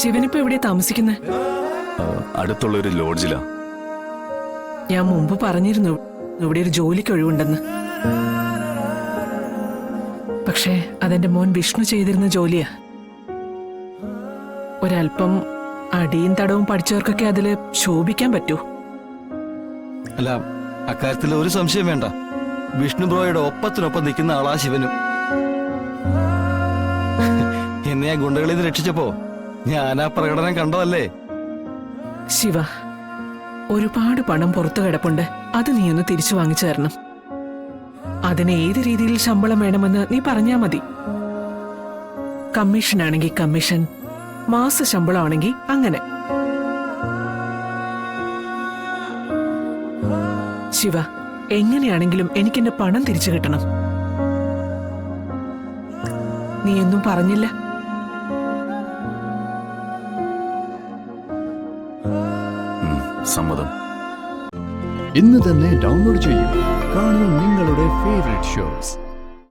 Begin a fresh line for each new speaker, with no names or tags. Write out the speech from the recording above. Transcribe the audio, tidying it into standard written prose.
ശിവനിപ്പോ എവിടെ താമസിക്കുന്നത്?
അടുത്തുള്ള ഒരു ലോഡ്ജിലാ.
ഞാൻ മുമ്പ് പറഞ്ഞിരുന്നു ഇവിടെ ഒരു ജോലിക്ക് ഒഴിവുണ്ടെന്ന്. പക്ഷേ അതെന്റെ മോൻ വിഷ്ണു ചെയ്തിരുന്ന ജോലിയാ. ഒരല്പം അടിയും തടവും പഠിച്ചവർക്കൊക്കെ അതില് ശോഭിക്കാൻ പറ്റൂ.
അല്ല, അക്കാര്യത്തിൽ ഒരു സംശയം വേണ്ട. വിഷ്ണു ബ്രോയുടെ ഒപ്പത്തിനൊപ്പം നിൽക്കുന്ന ആളാ ശിവനും. എന്നെ ആ ഗുണ്ടകളിൽ നിന്ന് രക്ഷിച്ചപ്പോ ഞാൻ ആ പ്രകടനം കണ്ടതല്ലേ.
ശിവ, ഒരുപാട് പണം പുറത്തു കിടപ്പുണ്ട്. അത് നീ ഒന്ന് തിരിച്ചു വാങ്ങിച്ചു തരണം. അതിന് ഏത് രീതിയിൽ ശമ്പളം വേണമെന്ന് നീ പറഞ്ഞാ മതി. കമ്മീഷൻ ആണെങ്കിൽ കമ്മീഷൻ, മാസ ശമ്പളമാണെങ്കിൽ അങ്ങനെ. ശിവ, എങ്ങനെയാണെങ്കിലും എനിക്കെന്റെ പണം തിരിച്ചു കിട്ടണം. നീ ഒന്നും പറഞ്ഞില്ല.
സമ്മതം.
ഇന്ന് തന്നെ ഡൗൺലോഡ് ചെയ്യൂ. കാണൂ നിങ്ങളുടെ ഫേവറേറ്റ് ഷോസ്.